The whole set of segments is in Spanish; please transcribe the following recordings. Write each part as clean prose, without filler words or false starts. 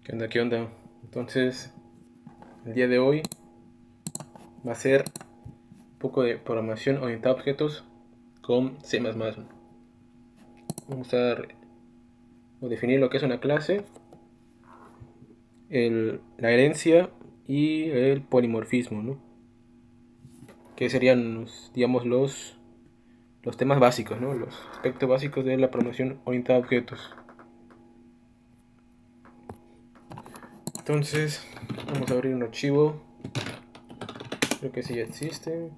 ¿Qué onda? ¿Qué onda? Entonces, el día de hoy va a ser un poco de programación orientada a objetos con C++. Vamos a definir lo que es una clase, la herencia y el polimorfismo, ¿no? Que serían, digamos, los temas básicos, ¿no? Los aspectos básicos de la programación orientada a objetos. Entonces, vamos a abrir un archivo. Creo que sí ya existe.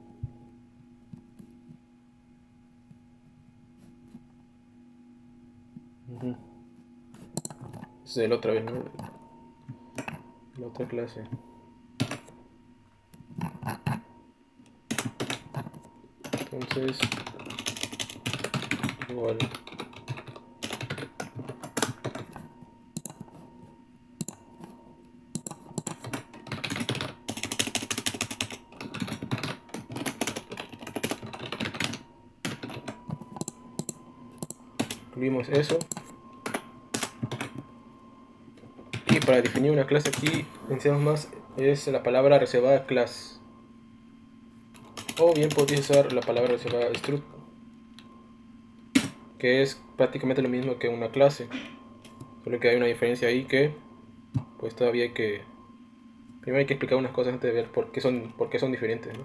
Es de la otra vez, ¿no? La otra clase. Entonces, igual. Incluimos eso. Y para definir una clase aquí, pensemos es la palabra reservada class. O bien podéis usar la palabra reservada struct, que es prácticamente lo mismo que una clase. Solo que hay una diferencia ahí que, pues todavía primero hay que explicar unas cosas antes de ver por qué son diferentes, ¿no?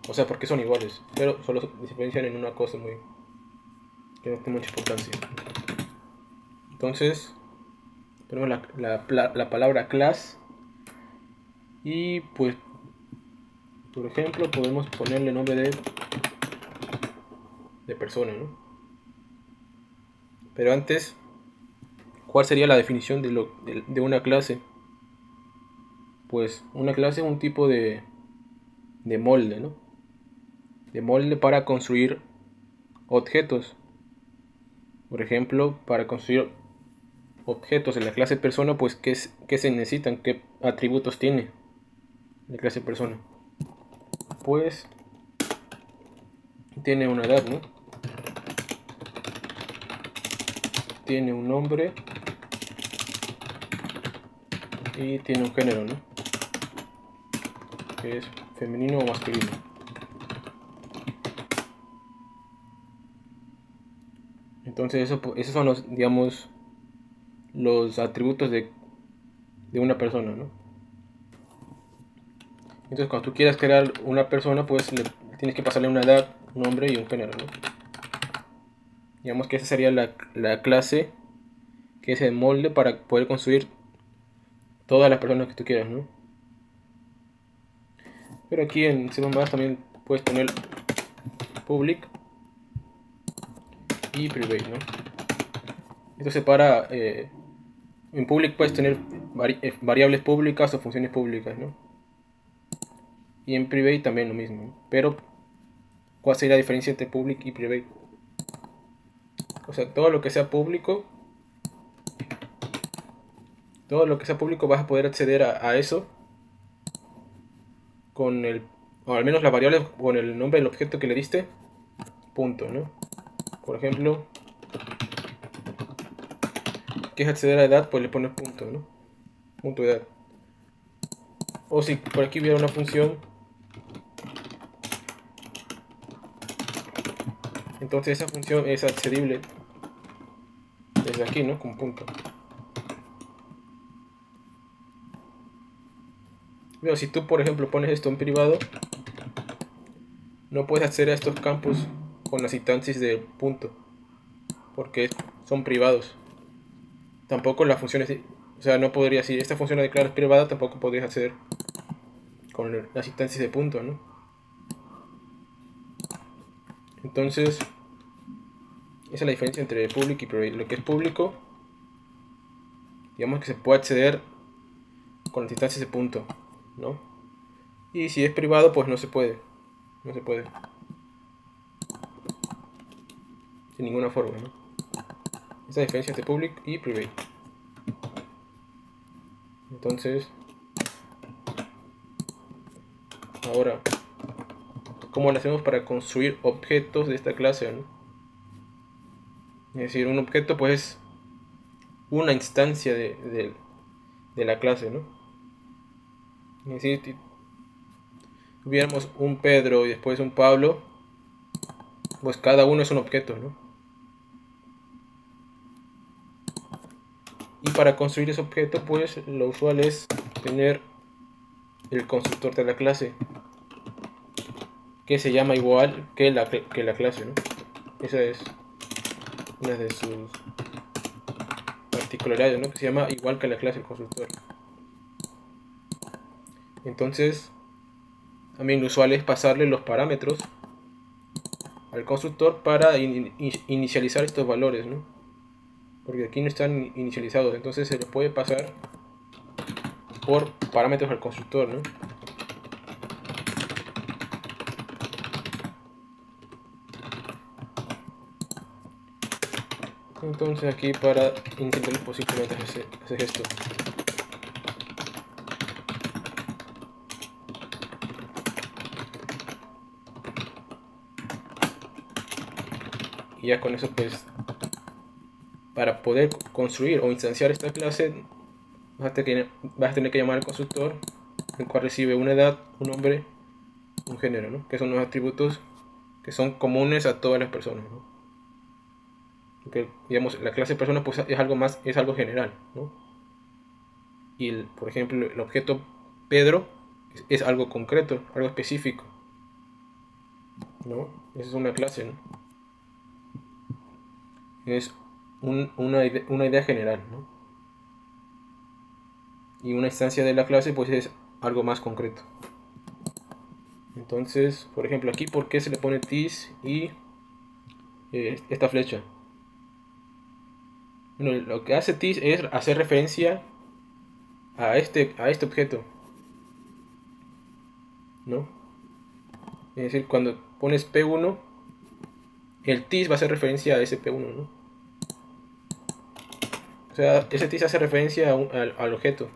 O sea, por qué son iguales, pero solo se diferencian en una cosa que no tiene mucha importancia. Entonces, tenemos la palabra class y pues, por ejemplo, podemos ponerle nombre de persona, ¿no? Pero antes, ¿cuál sería la definición de una clase? Pues una clase es un tipo de molde, ¿no? De molde para construir objetos. Por ejemplo, para construir objetos en la clase persona, pues ¿qué se necesitan? ¿Qué atributos tiene la clase persona? Pues tiene una edad, ¿no? Tiene un nombre y tiene un género, ¿no? Que es femenino o masculino. Entonces esos son los, digamos, los atributos de una persona, ¿no? Entonces cuando tú quieras crear una persona, pues tienes que pasarle una edad, un nombre y un género, ¿no? Digamos que esa sería la clase, que es el molde para poder construir todas las personas que tú quieras, ¿no? Pero aquí en C++ también puedes poner public y private, ¿no? Esto separa, en public puedes tener variables públicas o funciones públicas, ¿no? Y en private también lo mismo, ¿no? Pero ¿cuál sería la diferencia entre public y private? O sea, todo lo que sea público vas a poder acceder a eso con o al menos la variable con el nombre del objeto que le diste, punto, ¿no? Por ejemplo, quieres acceder a edad, pues le pones punto, ¿no? Punto edad. O si por aquí hubiera una función, entonces esa función es accesible desde aquí, ¿no? Con punto. Pero si tú, por ejemplo, pones esto en privado, no puedes acceder a estos campos con la sintaxis de punto, porque son privados. Tampoco las funciones, o sea, no podría, si esta función de clave es privada, tampoco podrías acceder con la sintaxis de punto, ¿no? Entonces, esa es la diferencia entre public y private. Lo que es público, digamos que se puede acceder con las instancias de punto, ¿no? Y si es privado, pues no se puede. No se puede. Sin ninguna forma, ¿no? Esa es la diferencia entre public y private. Entonces, ahora, ¿cómo lo hacemos para construir objetos de esta clase, ¿no? Es decir, un objeto, pues, una instancia de la clase, ¿no? Es decir, si tuviéramos un Pedro y después un Pablo, pues cada uno es un objeto, ¿no? Y para construir ese objeto, pues lo usual es tener el constructor de la clase, que se llama igual que la clase, ¿no? Esa es una de sus particularidades, ¿no? Que se llama igual que la clase el constructor. Entonces, también lo usual es pasarle los parámetros al constructor para inicializar estos valores, ¿no? Porque aquí no están inicializados, entonces se le puede pasar por parámetros al constructor, ¿no? Entonces aquí para iniciarlo pues simplemente haces esto. Y ya con eso pues para poder construir o instanciar esta clase vas a tener que llamar al constructor, el cual recibe una edad, un nombre, un género, ¿no? Que son los atributos que son comunes a todas las personas, ¿no? Porque, digamos, la clase persona pues es algo más, es algo general, ¿no? Y por ejemplo el objeto Pedro es algo concreto, algo específico, ¿no? Esa es una clase, ¿no? Es una idea general, ¿no? Y una instancia de la clase pues es algo más concreto. Entonces, por ejemplo, aquí, ¿por qué se le pone this y esta flecha? Bueno, lo que hace this es hacer referencia a este objeto, ¿no? Es decir, cuando pones P1, el this va a hacer referencia a ese P1, ¿no? O sea, ese this hace referencia al objeto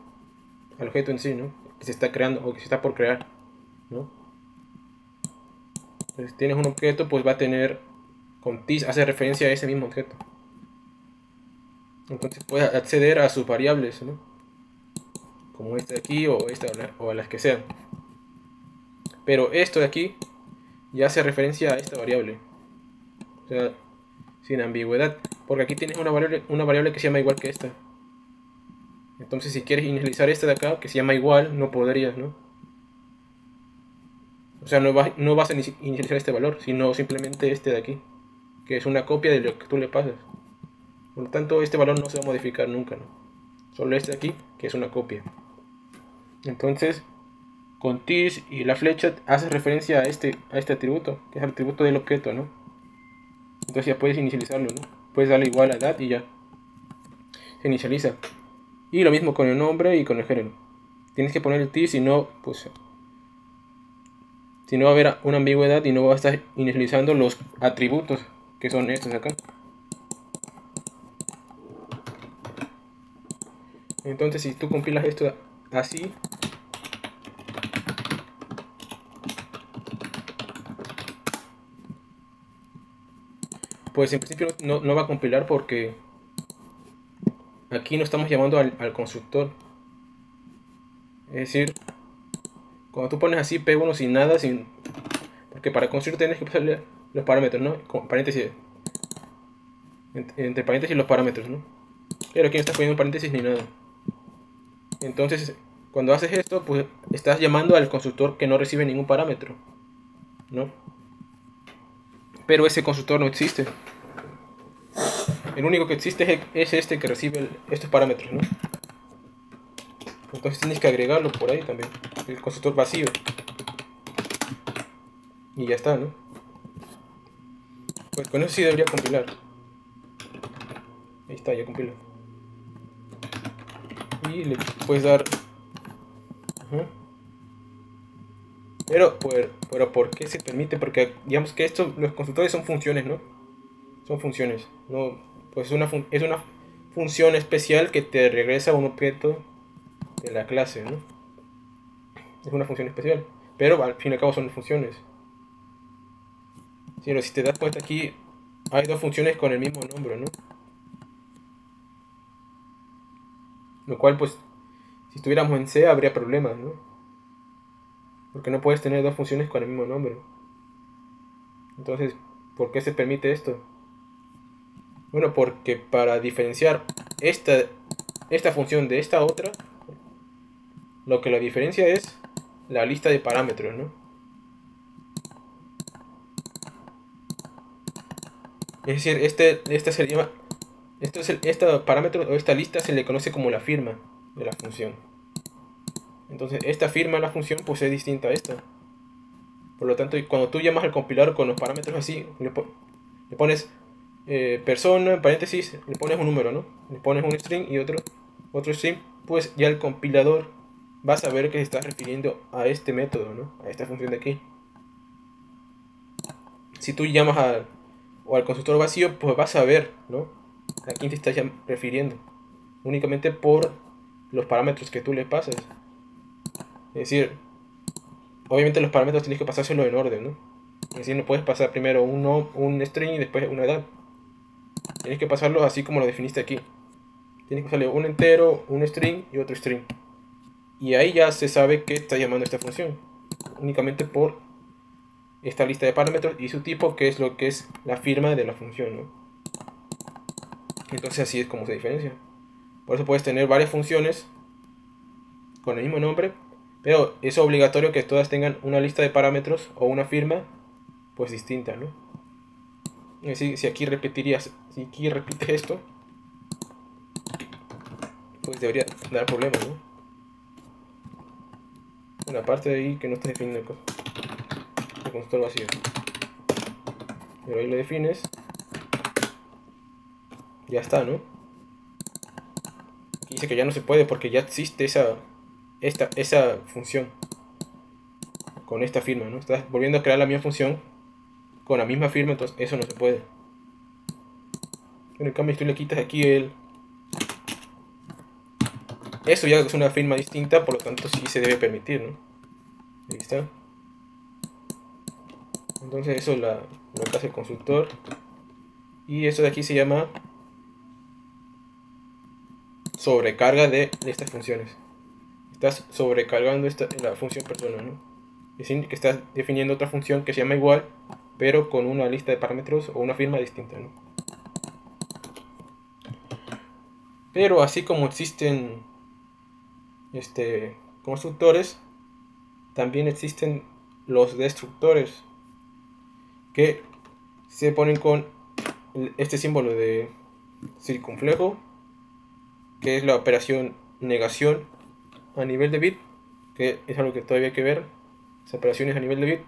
en sí, ¿no? Que se está creando o que se está por crear, ¿no? Entonces, si tienes un objeto, pues va a tener, con this hace referencia a ese mismo objeto. Entonces puedes acceder a sus variables, ¿no? Como esta de aquí o esta o a las que sean. Pero esto de aquí ya hace referencia a esta variable. O sea, sin ambigüedad. Porque aquí tienes una variable que se llama igual que esta. Entonces si quieres inicializar esta de acá, que se llama igual, no podrías, ¿no? O sea, no vas a inicializar este valor, sino simplemente este de aquí, que es una copia de lo que tú le pasas. Por lo tanto, este valor no se va a modificar nunca, ¿no? Solo este de aquí, que es una copia. Entonces, con this y la flecha hace referencia a este atributo, que es el atributo del objeto, ¿no? Entonces ya puedes inicializarlo, ¿no? Puedes darle igual a edad y ya se inicializa. Y lo mismo con el nombre y con el género. Tienes que poner el this, si no, pues si no va a haber una ambigüedad y no va a estar inicializando los atributos que son estos acá. Entonces si tú compilas esto así, pues en principio no va a compilar porque aquí no estamos llamando al constructor. Es decir, cuando tú pones así P1 sin nada, porque para construir tienes que pasarle los parámetros, ¿no? Con paréntesis, entre paréntesis los parámetros, ¿no? Pero aquí no estás poniendo paréntesis ni nada. Entonces, cuando haces esto, pues estás llamando al constructor que no recibe ningún parámetro, ¿no? Pero ese constructor no existe. El único que existe es este que recibe estos parámetros, ¿no? Entonces tienes que agregarlo por ahí también, el constructor vacío. Y ya está, ¿no? Pues con eso sí debería compilar. Ahí está, ya compiló. Y le puedes dar... Pero ¿por qué se permite? Porque digamos que los constructores son funciones, ¿no? Son funciones. No, pues es una función especial que te regresa a un objeto de la clase, ¿no? Es una función especial. Pero al fin y al cabo son funciones. Pero si te das cuenta aquí, hay dos funciones con el mismo nombre, ¿no? Lo cual, pues, si estuviéramos en C habría problemas, ¿no? Porque no puedes tener dos funciones con el mismo nombre. Entonces, ¿por qué se permite esto? Bueno, porque para diferenciar esta función de esta otra, lo que la diferencia es la lista de parámetros, ¿no? Es decir, esta se llama, este parámetro o esta lista se le conoce como la firma de la función. Entonces, esta firma de la función pues es distinta a esta. Por lo tanto, cuando tú llamas al compilador con los parámetros así, le pones persona, en paréntesis, le pones un número, ¿no? Le pones un string y otro string, pues ya el compilador va a saber que se está refiriendo a este método, ¿no? A esta función de aquí. Si tú llamas al constructor vacío, pues vas a ver, ¿no? A quién te estás refiriendo. Únicamente por los parámetros que tú le pasas. Es decir, obviamente los parámetros tienes que pasárselo en orden, ¿no? Es decir, no puedes pasar primero un string y después una edad. Tienes que pasarlo así como lo definiste aquí. Tienes que pasarle un entero, un string y otro string. Y ahí ya se sabe que está llamando esta función. Únicamente por esta lista de parámetros y su tipo, que es lo que es la firma de la función, ¿no? Entonces así es como se diferencia. Por eso puedes tener varias funciones con el mismo nombre, pero es obligatorio que todas tengan una lista de parámetros o una firma pues distinta, ¿no? Es decir, si aquí repites esto, pues debería dar problemas, ¿no? Una parte de ahí que no está definiendo el constructor vacío. Pero ahí lo defines, ya está, ¿no? Aquí dice que ya no se puede porque ya existe esa función con esta firma, ¿no? Estás volviendo a crear la misma función con la misma firma, entonces eso no se puede. En cambio, si tú le quitas aquí eso ya es una firma distinta, por lo tanto sí se debe permitir, ¿no? Ahí está. Entonces eso es lo que hace el constructor. Y eso de aquí se llama sobrecarga de estas funciones. Estás sobrecargando la función persona, ¿no? Es decir, que estás definiendo otra función que se llama igual, pero con una lista de parámetros o una firma distinta, ¿no? Pero así como existen constructores, también existen los destructores que se ponen con este símbolo de circunflejo, que es la operación negación a nivel de bit, que es algo que todavía hay que ver, las operaciones a nivel de bit,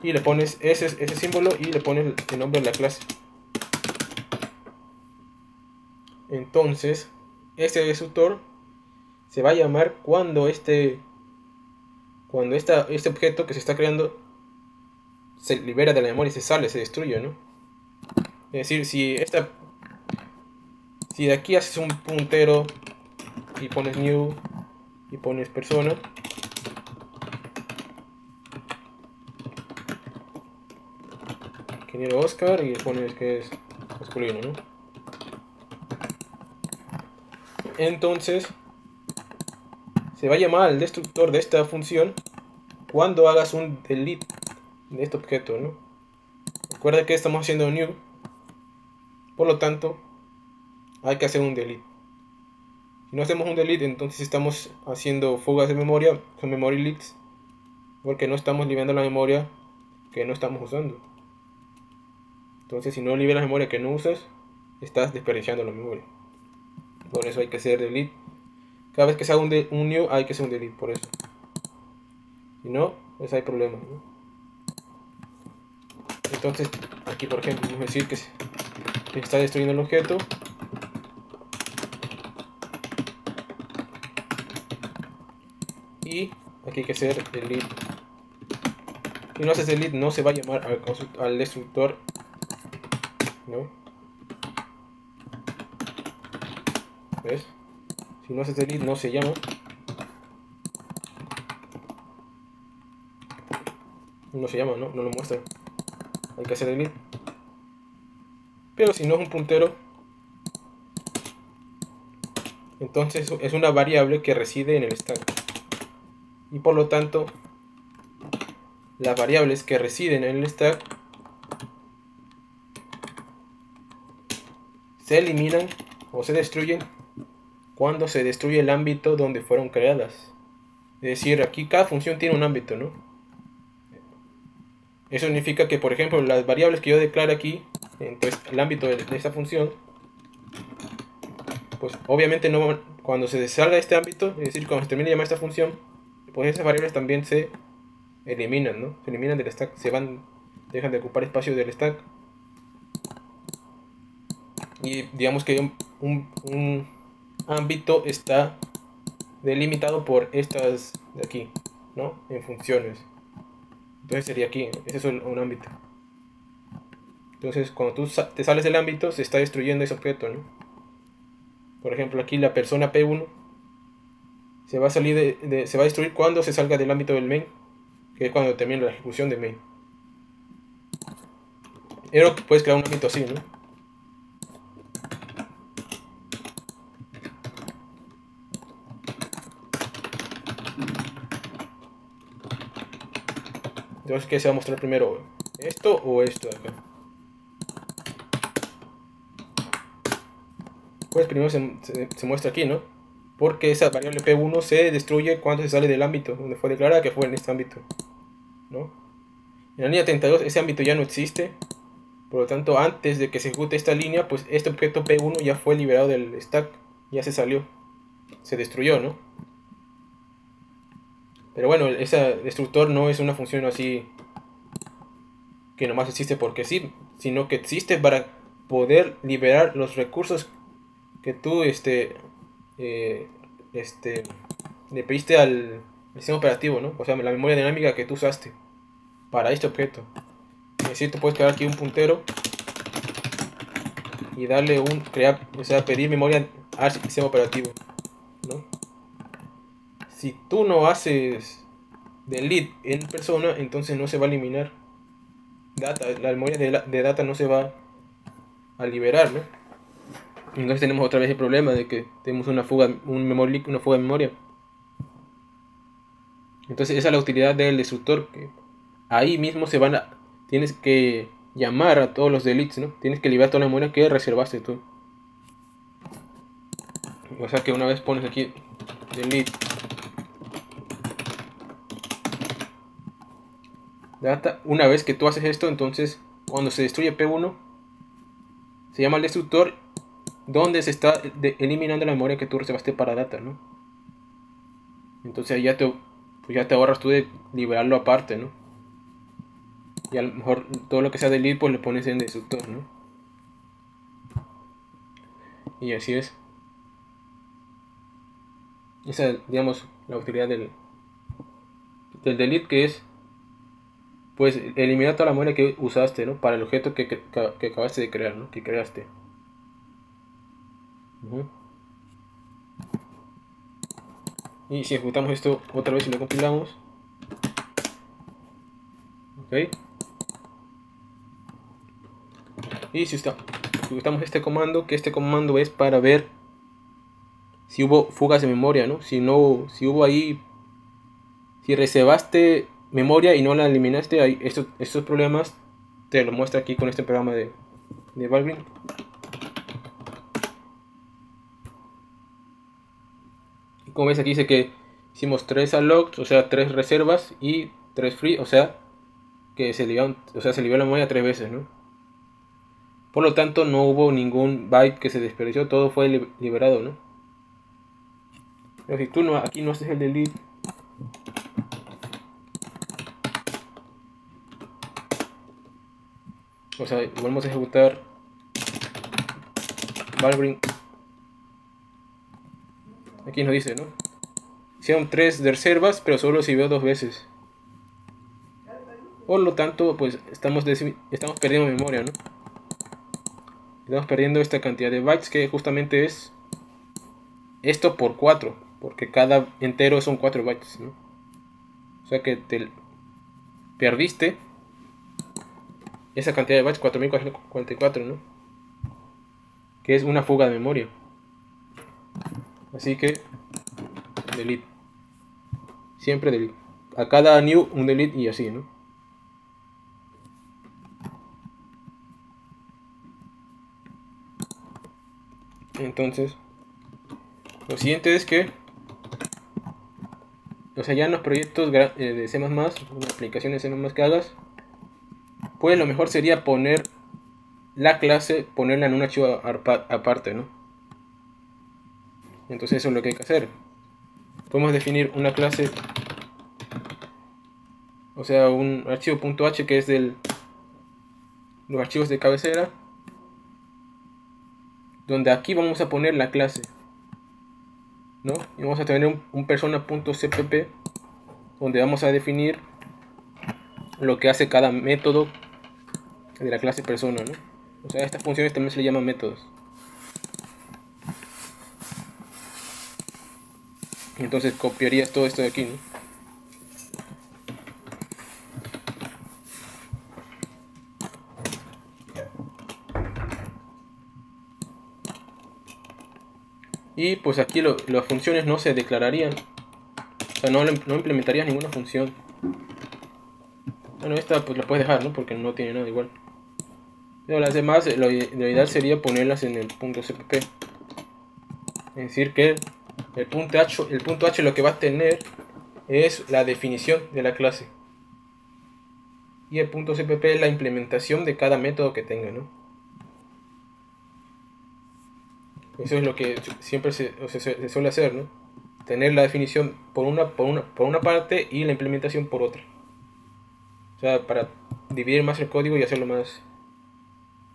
y le pones ese símbolo y le pones el nombre de la clase. Entonces este destructor se va a llamar cuando este objeto que se está creando se libera de la memoria y se sale, se destruye, ¿no? Es decir, si de aquí haces un puntero y pones new y pones persona, ingeniero Oscar, y pones que es masculino, ¿no? Entonces se va a llamar al destructor de esta función cuando hagas un delete de este objeto, ¿no? Recuerda que estamos haciendo new, por lo tanto hay que hacer un delete. Si no hacemos un delete, entonces estamos haciendo fugas de memoria, son memory leaks, porque no estamos liberando la memoria que no estamos usando. Entonces, si no liberas memoria que no usas, estás desperdiciando la memoria. Por eso hay que hacer delete. Cada vez que se haga un new, hay que hacer un delete, por eso. Si no, pues hay problemas, ¿no? Entonces, aquí por ejemplo, vamos a decir que se está destruyendo el objeto. Y aquí hay que hacer delete. Si no haces delete, no se va a llamar al destructor, ¿no? ¿Ves? Si no haces delete, no se llama. No se llama, ¿no? No lo muestra. Hay que hacer delete. Pero si no es un puntero, Entonces es una variable que reside en el stack. Y por lo tanto, las variables que residen en el stack se eliminan o se destruyen cuando se destruye el ámbito donde fueron creadas. Es decir, aquí cada función tiene un ámbito, ¿no? Eso significa que, por ejemplo, las variables que yo declaro aquí, entonces el ámbito de esta función, pues obviamente no, cuando se salga este ámbito, es decir, cuando se termine de llamar esta función, pues esas variables también se eliminan, ¿no? Se eliminan del stack, se van, dejan de ocupar espacio del stack. Y digamos que un ámbito está delimitado por estas de aquí, ¿no? En funciones. Entonces sería aquí, ese es un ámbito. Entonces cuando tú te sales del ámbito, se está destruyendo ese objeto, ¿no? Por ejemplo, aquí la persona P1 se va a salir se va a destruir cuando se salga del ámbito del main, que es cuando termina la ejecución de main. Pero puedes crear un ámbito así, ¿no? Entonces, ¿qué se va a mostrar primero? ¿Esto o esto de acá? Pues primero se muestra aquí, ¿no? Porque esa variable P1 se destruye cuando se sale del ámbito, donde fue declarada que fue en este ámbito, ¿no? En la línea 32 ese ámbito ya no existe. Por lo tanto, antes de que se ejecute esta línea, pues este objeto P1 ya fue liberado del stack, ya se salió, se destruyó, ¿no? Pero bueno, ese destructor no es una función así que nomás existe porque sí, sino que existe para poder liberar los recursos que tú le pediste al sistema operativo, ¿no? O sea, la memoria dinámica que tú usaste para este objeto. Es decir, tú puedes crear aquí un puntero y darle o sea, pedir memoria al sistema operativo, ¿no? Si tú no haces delete en persona, entonces no se va a eliminar data, la memoria de data no se va a liberar, ¿no? Entonces tenemos otra vez el problema de que tenemos una fuga, una fuga de memoria. Entonces esa es la utilidad del destructor, que ahí mismo tienes que llamar a todos los deletes, ¿no? Tienes que liberar toda la memoria que reservaste tú. O sea que una vez pones aquí delete data, una vez que tú haces esto, entonces cuando se destruye P1, se llama el destructor donde se está eliminando la memoria que tú reservaste para data, ¿no? Entonces ahí ya te ahorras tú de liberarlo aparte, ¿no? Y a lo mejor todo lo que sea delete pues le pones en destructor, ¿no? Y así es. Esa es, digamos, la utilidad del delete, que es pues eliminar toda la memoria que usaste, ¿no? Para el objeto que acabaste de crear, ¿no? Que creaste. Y si ejecutamos esto otra vez y lo compilamos, ok, y si ejecutamos este comando, que este comando es para ver si hubo fugas de memoria, ¿no? Si hubo ahí, si reservaste memoria y no la eliminaste, ahí estos problemas te lo muestra aquí con este programa de Valgrind. Y como ves aquí dice que hicimos 3 allocs, o sea 3 reservas, y 3 free, o sea que se liberó la memoria 3 veces, ¿no? Por lo tanto no hubo ningún byte que se desperdició, todo fue liberado, ¿no? Pero si tú aquí no haces el delete, o sea, volvemos a ejecutar Valgrind. Aquí nos dice, ¿no? Hicieron 3 de reservas, pero solo sirvió 2 veces. Por lo tanto, pues estamos perdiendo memoria, ¿no? Estamos perdiendo esta cantidad de bytes, que justamente es esto por 4, porque cada entero son 4 bytes, ¿no? O sea que te perdiste esa cantidad de bytes, 4044, ¿no? Que es una fuga de memoria. Así que delete, siempre delete, a cada new un delete y así, ¿no? Entonces lo siguiente es que, o sea, ya en los proyectos de C++, una aplicación de C++ que hagas, pues lo mejor sería poner la clase, ponerla en un archivo aparte, ¿no? Entonces eso es lo que hay que hacer. Podemos definir una clase, o sea, un archivo .h que es los archivos de cabecera, donde aquí vamos a poner la clase, ¿no? Y vamos a tener un persona.cpp donde vamos a definir lo que hace cada método de la clase persona, ¿no? O sea, a estas funciones también se le llaman métodos. Entonces copiarías todo esto de aquí, ¿no? Y pues aquí las funciones no se declararían. O sea, no implementarías ninguna función. Bueno, esta pues la puedes dejar, ¿no? Porque no tiene nada igual. Pero las demás, lo ideal sería ponerlas en el .cpp. Es decir que el punto H lo que va a tener es la definición de la clase. Y el .cpp es la implementación de cada método que tenga, ¿no? Eso es lo que siempre se suele hacer, ¿no? Tener la definición por una parte y la implementación por otra. O sea, para dividir más el código y hacerlo más,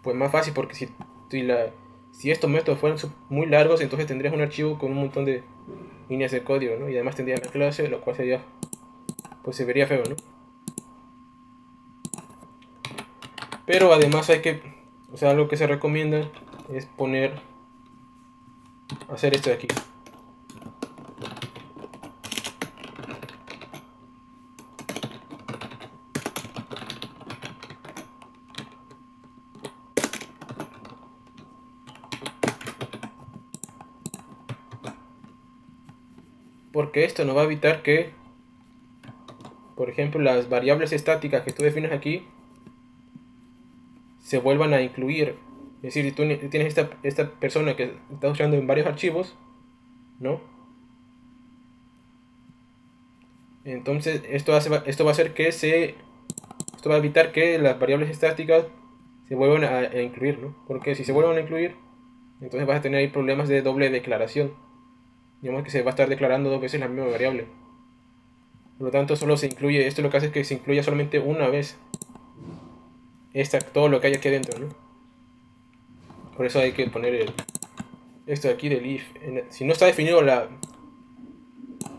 pues más fácil, porque si estos métodos fueran muy largos, entonces tendrías un archivo con un montón de líneas de código, ¿no? Y además tendrías la clase, lo cual sería, pues se vería feo, ¿no? Pero además o sea, algo que se recomienda es hacer esto de aquí. Porque esto nos va a evitar que, por ejemplo, las variables estáticas que tú defines aquí se vuelvan a incluir. Es decir, si tú tienes esta persona que está usando en varios archivos, ¿no? Entonces esto va a hacer que esto va a evitar que las variables estáticas se vuelvan a incluir, ¿no? Porque si se vuelvan a incluir, entonces vas a tener ahí problemas de doble declaración. Digamos que se va a estar declarando dos veces la misma variable. Por lo tanto, solo se incluye, esto lo que hace es que se incluya solamente una vez todo lo que hay aquí adentro, ¿no? Por eso hay que poner esto de aquí del if. Si no está definido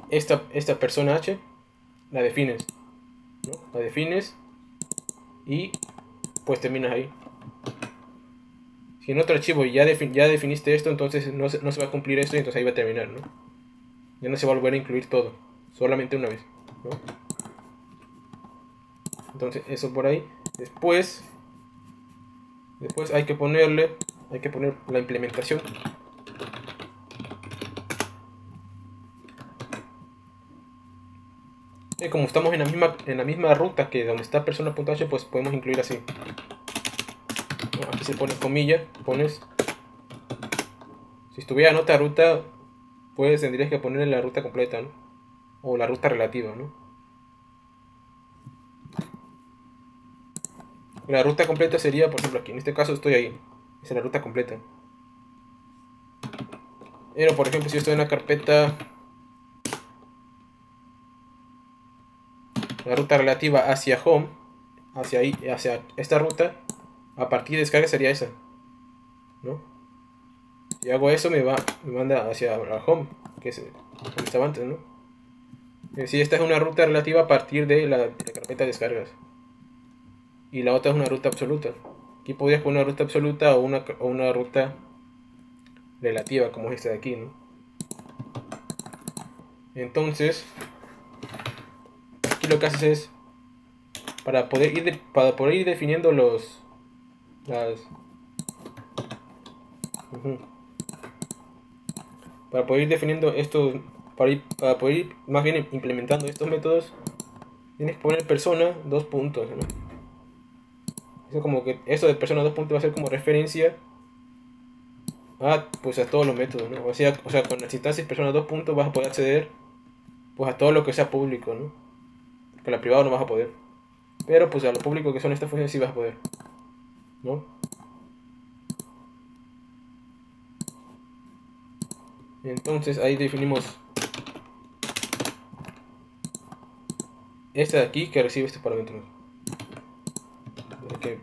esta persona h, la defines, ¿no? La defines y pues terminas ahí. Si en otro archivo ya definiste esto, entonces no se va a cumplir esto y entonces ahí va a terminar, ¿no? Ya no se va a volver a incluir todo, solamente una vez, ¿no? Entonces eso por ahí. Después hay que poner la implementación. Y como estamos en la misma ruta que donde está persona.h, pues podemos incluir así. Aquí se pone comilla, si estuviera en otra ruta, pues tendrías que ponerle la ruta completa, ¿no? O la ruta relativa, ¿no? La ruta completa sería, por ejemplo, aquí, en este caso estoy ahí. Esa es la ruta completa. Pero, por ejemplo, si yo estoy en una carpeta, la ruta relativa hacia home, hacia esta ruta, a partir de descarga sería esa, ¿no? Si hago eso, me manda hacia la home, que es donde estaba antes, ¿no? Es decir, esta es una ruta relativa a partir de la carpeta de descargas. Y la otra es una ruta absoluta. Aquí podrías poner una ruta absoluta o una ruta relativa, como es esta de aquí, ¿no? Entonces, aquí lo que haces es, para poder ir definiendo para poder ir definiendo estos, para poder ir más bien implementando estos métodos, tienes que poner persona dos puntos, ¿no? Eso como que eso de persona dos puntos va a ser como referencia a, pues, a todos los métodos, ¿no? O sea, con las instancias persona dos puntos vas a poder acceder, pues, a todo lo que sea público, ¿no? Que a la privada no vas a poder. Pero pues a lo público que son estas funciones sí vas a poder, ¿no? Entonces ahí definimos esta de aquí que recibe este parámetro. Okay.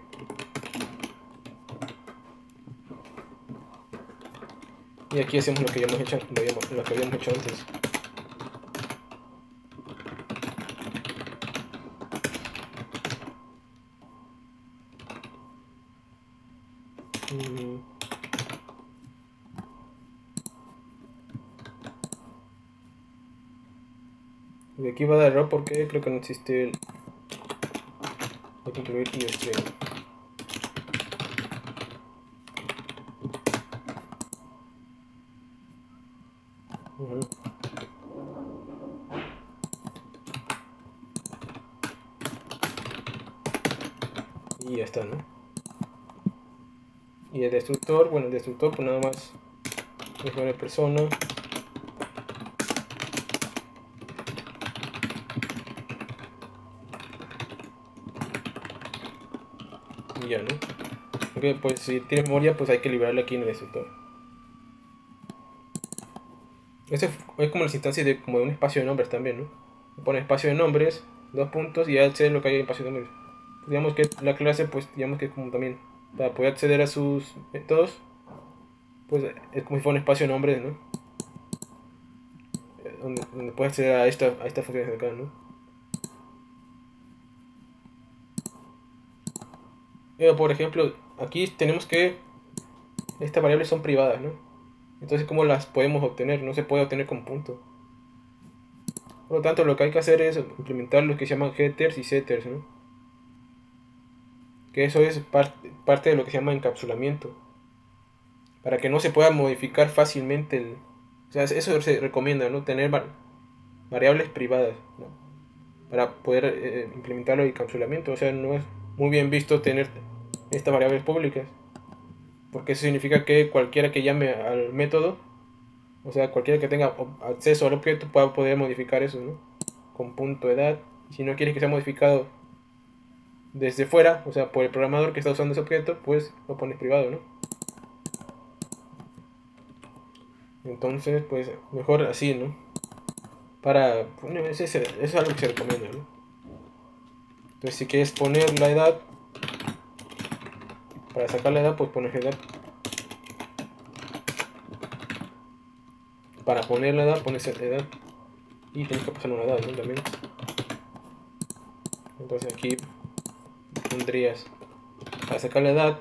Y aquí hacemos lo que habíamos hecho, lo que habíamos hecho antes. Y aquí va a dar error porque creo que no existe el... Hay que incluir IOStream. Y ya está, ¿no? Y el destructor, bueno, el destructor pues nada más es poner persona. Y ya, ¿no? Porque pues si tiene memoria pues hay que liberarla aquí en el destructor. Ese es como las instancias de, como de un espacio de nombres también, ¿no? Pone espacio de nombres, dos puntos y ya accede lo que hay en espacio de nombres. Pues digamos que la clase, pues digamos que como también, para poder acceder a sus métodos, pues es como si fuera un espacio de nombres, ¿no? Donde puedes acceder a esta función de acá, ¿no? Pero por ejemplo, aquí tenemos que estas variables son privadas, ¿no? Entonces, ¿cómo las podemos obtener? No se puede obtener con punto. Por lo tanto, lo que hay que hacer es implementar lo que se llaman getters y setters, ¿no? Que eso es parte de lo que se llama encapsulamiento. Para que no se pueda modificar fácilmente el... O sea, eso se recomienda, ¿no? Tener variables privadas, ¿no? Para poder implementar el encapsulamiento. O sea, no es muy bien visto tener estas variables públicas. Porque eso significa que cualquiera que llame al método, o sea, cualquiera que tenga acceso al objeto, pueda poder modificar eso, ¿no? Con punto edad. Si no quieres que sea modificado desde fuera, o sea, por el programador que está usando ese objeto, pues lo pones privado, ¿no? Entonces, pues mejor así, ¿no? Para poner, eso es algo que se recomienda, ¿no? Entonces, si quieres poner la edad, para sacar la edad, pues pones edad. Para poner la edad, pones edad. Y tienes que pasar una edad, ¿no? También. Entonces aquí pondrías, para sacar la edad,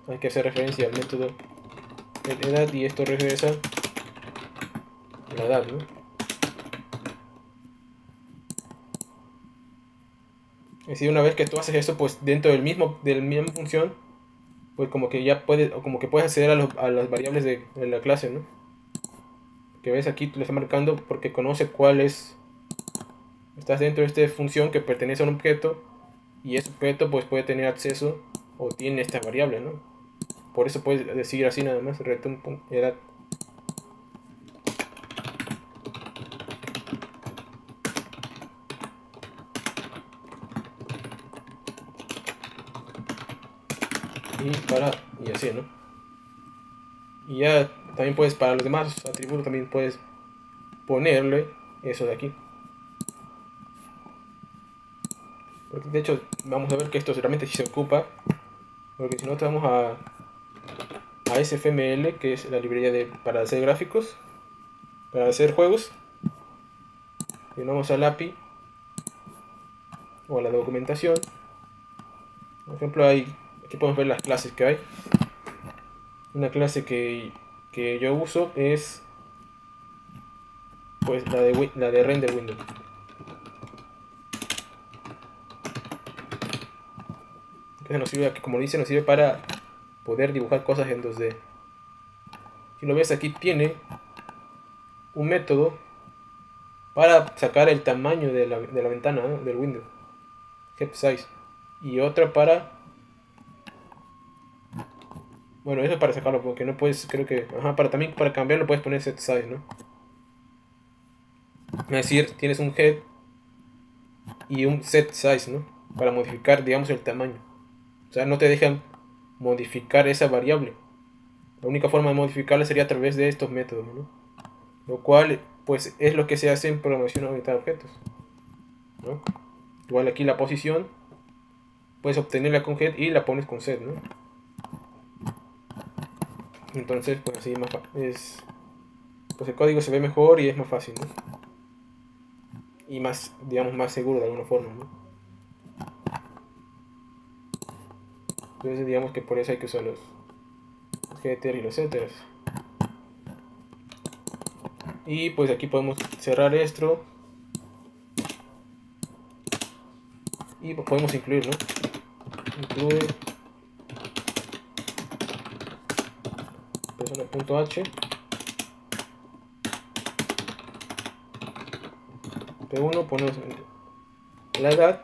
hay que hacer referencia al método edad y esto regresa la edad, ¿no? Es decir, una vez que tú haces eso, pues dentro del misma función, pues como que ya puedes, o como que puedes acceder a las variables de la clase, ¿no? Que ves aquí, tú le estás marcando porque conoce cuál es, estás dentro de esta función que pertenece a un objeto y ese objeto pues puede tener acceso o tiene esta variable, ¿no? Por eso puedes decir así nada más, edad. Y así, ¿no? Y ya también puedes, para los demás atributos también puedes ponerle eso de aquí. Porque de hecho vamos a ver que esto realmente sí se ocupa, porque si no te vamos a SFML, que es la librería para hacer gráficos, para hacer juegos, y vamos al API o a la documentación. Por ejemplo, aquí podemos ver las clases que hay. Una clase que yo uso es pues la de render window. Que nos sirve, como dice, nos sirve para poder dibujar cosas en 2D. Si lo ves aquí tiene un método para sacar el tamaño de la ventana, ¿no? Del window, head size, y otra para, bueno, eso es para sacarlo, porque no puedes, creo que, ajá, para también para cambiarlo puedes poner set size, ¿no? Es decir, tienes un head y un set size, ¿no? Para modificar, digamos, el tamaño. O sea, no te dejan modificar esa variable. La única forma de modificarla sería a través de estos métodos, ¿no? Lo cual, pues, es lo que se hace en programación orientada a objetos, ¿no? Igual aquí la posición, puedes obtenerla con head y la pones con set, ¿no? Entonces, pues así pues el código se ve mejor y es más fácil, ¿no? Y más, digamos, más seguro de alguna forma, ¿no? Entonces, digamos que por eso hay que usar los getters y los setters. Y pues aquí podemos cerrar esto y pues podemos incluir, ¿no? Incluye persona.h p1, ponemos la edad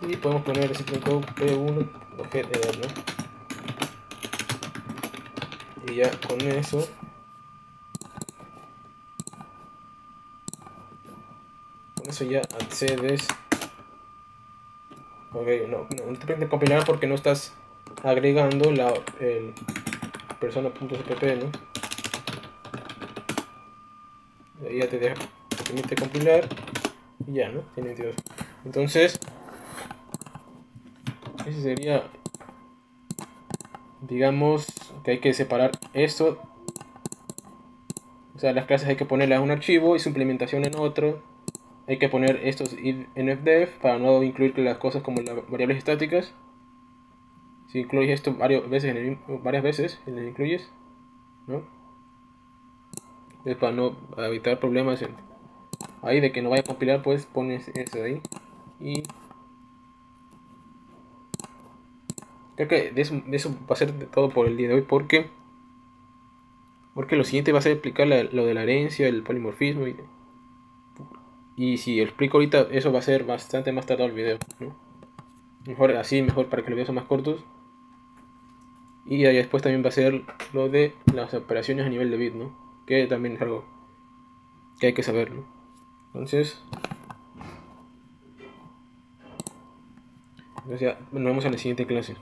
y podemos poner el code p1 objeto edad, ¿no? Y ya con eso ya accedes. Ok, no te permite compilar porque no estás agregando el persona.cpp, ¿no? Ahí ya te permite compilar y ya, ¿no? Tiene 22. Entonces, ese sería, digamos, que hay que separar esto. O sea, las clases hay que ponerlas en un archivo y su implementación en otro. Hay que poner estos en fdef para no incluir las cosas como las variables estáticas. Si incluyes esto varias veces, lo incluyes, ¿no? Es para no evitar problemas ahí de que no vaya a compilar, pues pones eso de ahí. Y creo que de eso va a ser todo por el día de hoy, porque lo siguiente va a ser explicar lo de la herencia, el polimorfismo y si explico ahorita eso va a ser bastante más tardado el video, ¿no? Mejor así, mejor para que los videos sean más cortos. Y ahí después también va a ser lo de las operaciones a nivel de bit, ¿no? Que también es algo que hay que saber, ¿no? Entonces ya nos vemos en la siguiente clase.